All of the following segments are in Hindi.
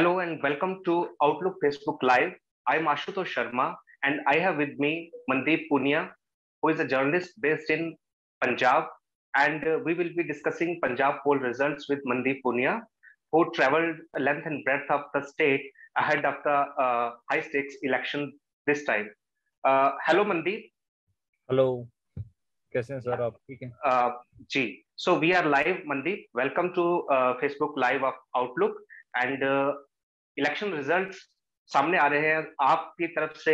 Hello and welcome to Outlook Facebook Live. I am Ashutosh Sharma and I have with me Mandeep Punia, who is a journalist based in Punjab. And we will be discussing Punjab poll results with Mandeep Punia, who traveled length and breadth of the state ahead of the high stakes election this time. Hello Mandeep. Hello, कैसे हैं सर आप? ठीक हैं जी. So we are live, Mandeep. Welcome to Facebook Live of Outlook. And election results सामने आ रहे हैं. आपकी तरफ से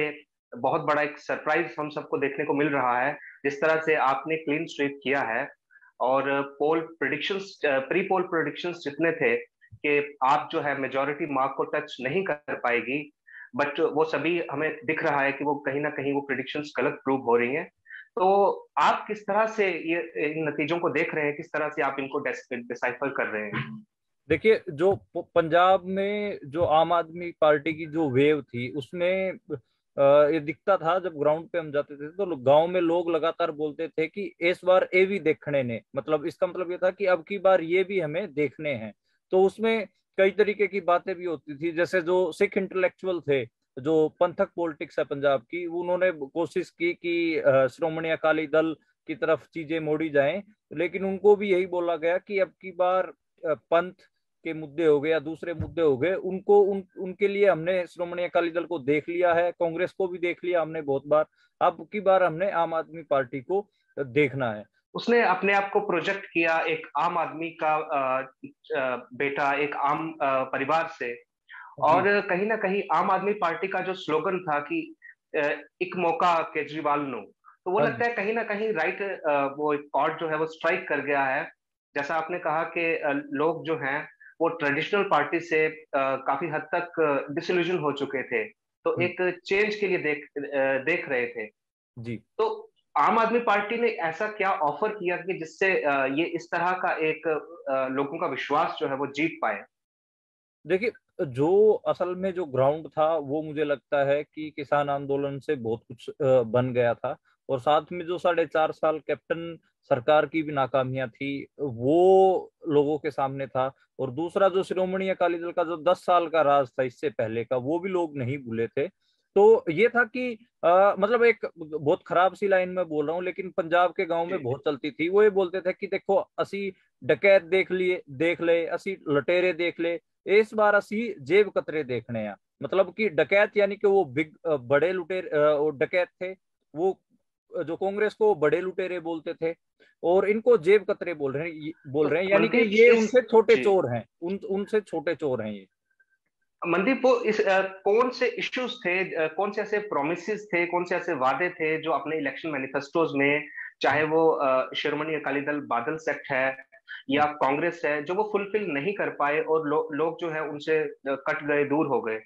बहुत बड़ा एक सरप्राइज हम सबको देखने को मिल रहा है, जिस तरह से आपने क्लीन स्वीप किया है. और पोल प्रेडिक्शंस, प्री पोल प्रेडिक्शंस जितने थे कि आप जो है मेजॉरिटी मार्क को टच नहीं कर पाएगी, बट वो सभी हमें दिख रहा है कि वो कहीं ना कहीं वो प्रेडिक्शंस गलत प्रूव हो रही हैं. तो आप किस तरह से ये इन नतीजों को देख रहे हैं, किस तरह से आप इनको डिसाइफर कर रहे हैं? देखिए, जो पंजाब में जो आम आदमी पार्टी की जो वेव थी उसमें ये दिखता था. जब ग्राउंड पे हम जाते थे तो गांव में लोग लगातार बोलते थे कि इस बार ये भी देखने ने, मतलब इसका मतलब ये था कि अब की बार ये भी हमें देखने हैं. तो उसमें कई तरीके की बातें भी होती थी. जैसे जो सिख इंटेलेक्चुअल थे, जो पंथक पॉलिटिक्स है पंजाब की, उन्होंने कोशिश की कि श्रोमणी अकाली दल की तरफ चीजें मोड़ी जाएं, लेकिन उनको भी यही बोला गया कि अब की बार पंथ के मुद्दे हो गए या दूसरे मुद्दे हो गए, उनके लिए हमने श्रोमणी अकाली दल को देख लिया है, कांग्रेस को भी देख लिया हमने बहुत बार, अब की बार हमने आम आदमी पार्टी को देखना है. उसने अपने आप को प्रोजेक्ट किया एक आम आदमी का बेटा, एक आम परिवार से. और कहीं ना कहीं आम आदमी पार्टी का जो स्लोगन था कि एक मौका केजरीवाल नो, तो वो लगता है कहीं ना कहीं राइट, वो कॉर्ड जो है वो स्ट्राइक कर गया है. जैसा आपने कहा कि लोग जो हैं वो ट्रेडिशनल पार्टी से काफी हद तक डिसइल्यूजन हो चुके थे, तो एक चेंज के लिए देख रहे थे जी. तो आम आदमी पार्टी ने ऐसा क्या ऑफर किया कि जिससे ये इस तरह का एक लोगों का विश्वास जो है वो जीत पाए? देखिए, जो असल में जो ग्राउंड था वो मुझे लगता है कि किसान आंदोलन से बहुत कुछ बन गया था. और साथ में जो 4.5 साल कैप्टन सरकार की भी नाकामियां थी वो लोगों के सामने था. और दूसरा जो श्रोमणी अकाली दल का जो 10 साल का राज था इससे पहले का, वो भी लोग नहीं भूले थे. तो ये था कि मतलब एक बहुत खराब सी लाइन में बोल रहा हूँ, लेकिन पंजाब के गांव में बहुत चलती थी. वो ये बोलते थे कि देखो असी डकैत देख ले, असी लटेरे देख ले, इस बार असी जेब कतरे देखने हैं. मतलब कि डकैत यानी कि वो बिग बड़े लुटेरे डकैत थे, वो जो कांग्रेस को बड़े लुटेरे बोलते थे, और इनको जेब कतरे बोल रहे हैं यानी कि ये उनसे छोटे चोर हैं, उनसे छोटे चोर हैं ये. मनदीप, वो इस कौन से इश्यूज थे, कौन से ऐसे प्रोमिसेस थे, कौन से ऐसे वादे थे जो अपने इलेक्शन मैनिफेस्टोज में, चाहे वो श्रोमणी अकाली दल बादल सेक्ट है या कांग्रेस है, जो वो फुलफिल नहीं कर पाए और लोग जो है उनसे कट गए, दूर हो गए?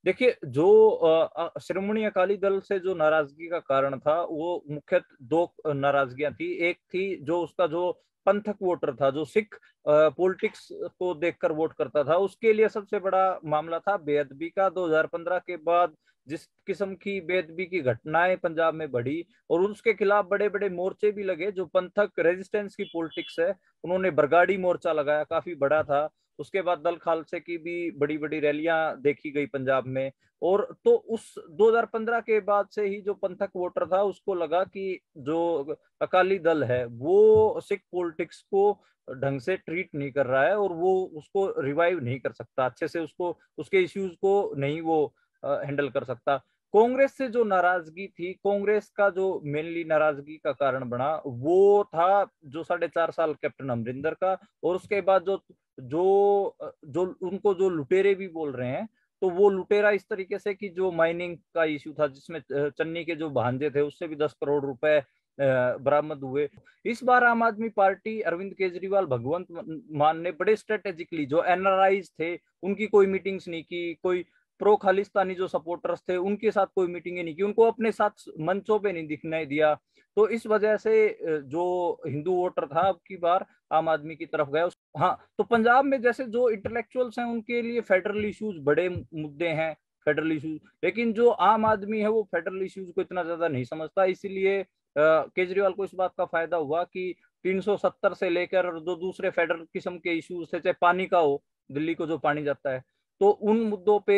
देखिए, जो श्रोमणी अकाली दल से जो नाराजगी का कारण था वो मुख्य दो नाराजगियां थी. एक थी जो उसका जो पंथक वोटर था, जो सिख पॉलिटिक्स को देखकर वोट करता था, उसके लिए सबसे बड़ा मामला था बेअदबी का. 2015 के बाद जिस किस्म की बेअदबी की घटनाएं पंजाब में बढ़ी और उसके खिलाफ बड़े बड़े मोर्चे भी लगे. जो पंथक रेजिस्टेंस की पॉलिटिक्स है, उन्होंने बरगाड़ी मोर्चा लगाया, काफी बड़ा था. उसके बाद दल खालसे की भी बड़ी बड़ी रैलियां देखी गई पंजाब में. और तो उस 2015 के बाद से ही जो पंथक वोटर था उसको लगा कि जो अकाली दल है वो सिख पॉलिटिक्स को ढंग से ट्रीट नहीं कर रहा है और वो उसको रिवाइव नहीं कर सकता अच्छे से, उसको उसके इश्यूज को नहीं वो हैंडल कर सकता. कांग्रेस से जो नाराजगी थी, कांग्रेस का जो मेनली नाराजगी का कारण बना वो था जो 4.5 साल कैप्टन अमरिंदर का. और उसके बाद जो जो जो उनको जो लुटेरे भी बोल रहे हैं, तो वो लुटेरा इस तरीके से कि जो माइनिंग का इश्यू था जिसमें चन्नी के जो भांजे थे उससे भी 10 करोड़ रुपए बरामद हुए. इस बार आम आदमी पार्टी, अरविंद केजरीवाल, भगवंत मान ने बड़े स्ट्रेटेजिकली जो एनआरआईज थे उनकी कोई मीटिंग्स नहीं की, कोई प्रो खालिस्तानी जो सपोर्टर्स थे उनके साथ कोई मीटिंग नहीं की, उनको अपने साथ मंचों पे नहीं दिखने दिया. तो इस वजह से जो हिंदू वोटर था अब की बार आम आदमी की तरफ गया. हाँ, तो पंजाब में जैसे जो इंटेलेक्चुअल्स हैं उनके लिए फेडरल इश्यूज बड़े मुद्दे हैं, फेडरल इश्यूज, लेकिन जो आम आदमी है वो फेडरल इश्यूज को इतना ज्यादा नहीं समझता. इसीलिए केजरीवाल को इस बात का फायदा हुआ कि 370 से लेकर जो दूसरे फेडरल किस्म के इश्यूज थे, चाहे पानी का हो, दिल्ली को जो पानी जाता है, तो उन मुद्दों पे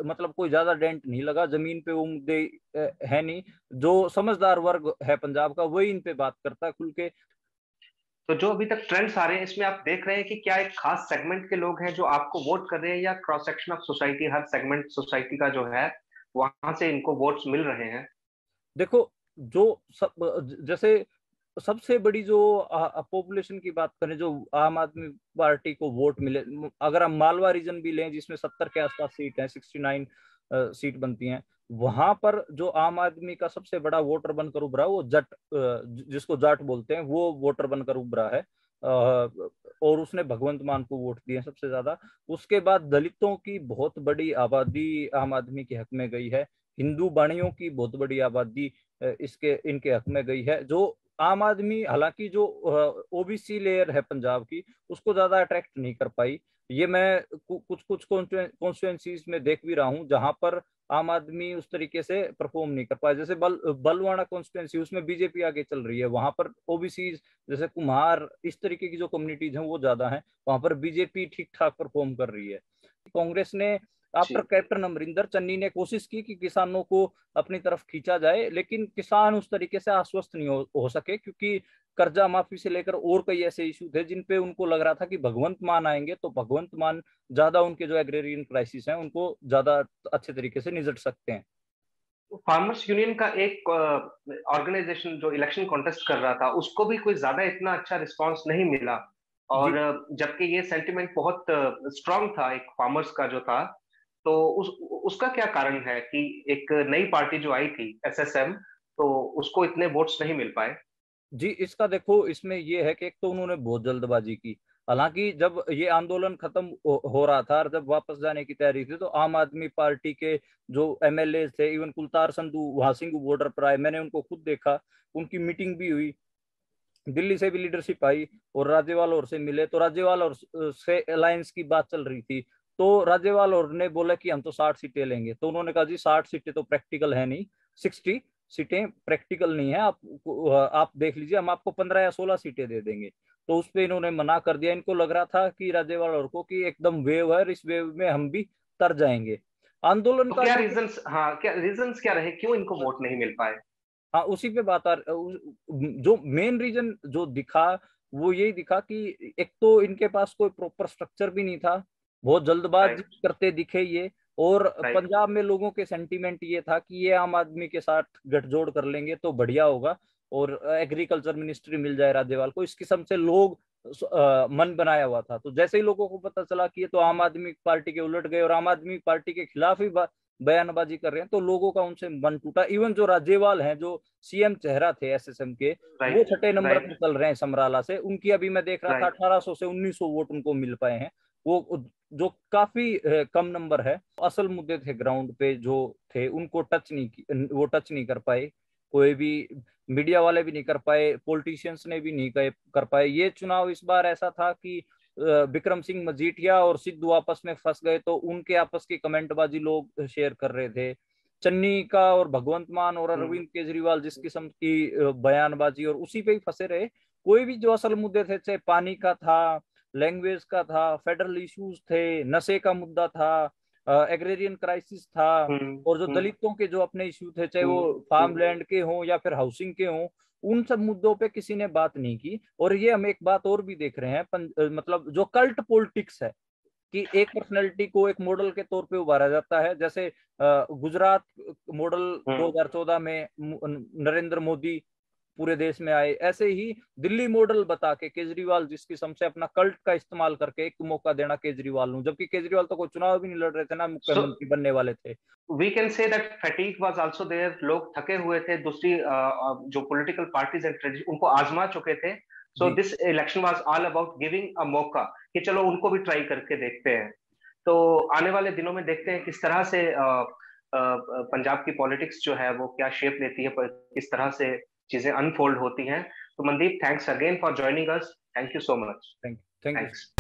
मतलब कोई ज्यादा डेंट नहीं लगा, जमीन पे वो मुद्दे है नहीं। जो समझदार वर्ग है पंजाब का वही इन पे बात करता है खुल के। तो जो अभी तक ट्रेंड्स आ रहे हैं इसमें आप देख रहे हैं कि क्या एक खास सेगमेंट के लोग हैं जो आपको वोट कर रहे हैं, या cross section of society, her segment society का जो है वहां से इनको वोट्स मिल रहे हैं? देखो, जो जैसे सबसे बड़ी जो पॉपुलेशन की बात करें, जो आम आदमी पार्टी को वोट मिले, अगर हम मालवा रीजन भी लें जिसमें 70 के आसपास सीट है, 69 सीट बनती हैं, वहां पर जो आम आदमी का सबसे बड़ा वोटर बनकर उभरा वो जट, जिसको जाट बोलते हैं, वो वोटर बनकर उभरा है। और उसने भगवंत मान को वोट दिए सबसे ज्यादा। उसके बाद दलितों की बहुत बड़ी आबादी आम आदमी के हक में गई है। हिंदू बाणियों की बहुत बड़ी आबादी इसके इनके हक में गई है। जो आम आदमी, हालांकि जो ओबीसी लेयर है पंजाब की, उसको ज्यादा अट्रैक्ट नहीं कर पाई। ये मैं कुछ कुछ कॉन्स्टिट्यूएंसीज में देख भी रहा हूँ जहां पर आम आदमी उस तरीके से परफॉर्म नहीं कर पाया। जैसे बलवाड़ा कॉन्स्टिट्यूएंसी, उसमें बीजेपी आगे चल रही है, वहां पर ओबीसी जैसे कुम्हार, इस तरीके की जो कम्युनिटीज हैं वो ज्यादा हैं, वहां पर बीजेपी ठीक ठाक परफॉर्म कर रही है। कांग्रेस ने आफ्टर कैप्टन अमरिंदर चन्नी ने कोशिश की कि किसानों को अपनी तरफ खींचा जाए, लेकिन किसान उस तरीके से आश्वस्त नहीं हो सके, क्योंकि कर्जा माफी से लेकर और कई ऐसे इशू थे जिन पे उनको लग रहा था कि भगवंत मान आएंगे तो भगवंत मान ज्यादा उनके जो एग्रेरियन क्राइसिस हैं उनको ज्यादा अच्छे तरीके से निजट सकते हैं। फार्मर्स यूनियन का एक ऑर्गेनाइजेशन जो इलेक्शन कॉन्टेस्ट कर रहा था, उसको भी कोई ज्यादा इतना अच्छा रिस्पांस नहीं मिला। और जी जबकि ये सेंटिमेंट बहुत स्ट्रांग था एक फार्मर्स का जो था, तो उसका क्या कारण है कि एक नई पार्टी जो आई थी एसएसएम, तो उसको इतने वोट्स नहीं मिल पाए? जी, इसका देखो, इसमें ये है कि एक तो उन्होंने बहुत जल्दबाजी की। हालांकि जब ये आंदोलन खत्म हो रहा था और जब वापस जाने की तैयारी थी, तो आम आदमी पार्टी के जो एमएलए थे, इवन कुलतार संधू वहां सिंह बॉर्डर पर आए, मैंने उनको खुद देखा, उनकी मीटिंग भी हुई, दिल्ली से भी लीडरशिप आई और राज्यपाल और से मिले, तो राज्यपाल और से अलायंस की बात चल रही थी। तो राज्यपाल और ने बोला कि हम तो 60 सीटें लेंगे, तो उन्होंने कहा जी 60 सीटें तो प्रैक्टिकल है नहीं, 60 सीटें प्रैक्टिकल नहीं है, आप देख लीजिए, हम आपको 15 या 16 सीटें दे देंगे। तो उस पर इन्होंने मना कर दिया। इनको लग रहा था कि राज्यपाल और को कि एकदम वेव है, इस वेव में हम भी तर जाएंगे। आंदोलन तो का क्या जो, रीजंस, हाँ, क्या रीजंस क्या रहे, क्यों इनको वोट नहीं मिल पाए? हाँ उसी पे बात जो मेन रीजन जो दिखा वो यही दिखा कि एक तो इनके पास कोई प्रॉपर स्ट्रक्चर भी नहीं था, बहुत जल्दबाजी राइट, करते दिखे ये। और राइट। पंजाब में लोगों के सेंटीमेंट ये था कि ये आम आदमी के साथ गठजोड़ कर लेंगे तो बढ़िया होगा और एग्रीकल्चर मिनिस्ट्री मिल जाए राज्यपाल को, इस किस्म से लोग मन बनाया हुआ था। तो जैसे ही लोगों को पता चला कि ये तो आम आदमी पार्टी के उलट गए और आम आदमी पार्टी के खिलाफ ही बयानबाजी कर रहे हैं, तो लोगों का उनसे मन टूटा। इवन जो राज्यपाल हैं, जो सीएम चेहरा थे एसएसएम के, वो राइट, छठे नंबर पर राइट, चल रहे हैं समराला से। उनकी अभी मैं देख रहा था राइट। 1800 से 1900 वोट उनको मिल पाए हैं, वो जो काफी कम नंबर है। असल मुद्दे थे ग्राउंड पे जो थे उनको वो टच नहीं कर पाए, कोई भी मीडिया वाले भी नहीं कर पाए, पॉलिटिशियंस ने भी नहीं कर पाए। ये चुनाव इस बार ऐसा था कि विक्रम सिंह मजीठिया और सिद्धू आपस में फंस गए, तो उनके आपस की कमेंटबाजी लोग शेयर कर रहे थे। चन्नी का और भगवंत मान और अरविंद केजरीवाल जिस किस्म की बयानबाजी, और उसी पे ही फंसे रहे। कोई भी जो असल मुद्दे थे, चाहे पानी का था, लैंग्वेज का था, फेडरल इश्यूज थे, नशे का मुद्दा था, एग्रेरियन क्राइसिस था, हम्म, और जो हम्म, दलितों के जो अपने इश्यू थे, चाहे वो हम्म, फार्म हम्म, लैंड के हों या फिर हाउसिंग के हों, उन सब मुद्दों पे किसी ने बात नहीं की। और ये हम एक बात और भी देख रहे हैं, मतलब जो कल्ट पॉलिटिक्स है, कि एक पर्सनैलिटी को एक मॉडल के तौर पे उभारा जाता है। जैसे गुजरात मॉडल हम्म। 2014 में नरेंद्र मोदी पूरे देश में आए, ऐसे ही दिल्ली मॉडल बता के केजरीवाल जिस किस्म से अपना कल्ट का इस्तेमाल करके एक मौका देना केजरीवाल ਨੂੰ, जबकि केजरीवाल तो कोई चुनाव भी नहीं लड़ रहे थे ना, So मुख्यमंत्री बनने वाले थे। we can say that fatigue was also there. लोग थके हुए थे, दूसरी जो पॉलिटिकल पार्टीज एंड उनको आजमा चुके थे। सो जी this election was all about giving a मौका कि चलो उनको भी ट्राई करके देखते हैं। तो आने वाले दिनों में देखते हैं किस तरह से पंजाब की पॉलिटिक्स जो है वो क्या शेप लेती है, किस तरह से चीजें अनफोल्ड होती हैं। तो Mandeep, thanks again for joining us. Thank you so much. Thank you. Thanks.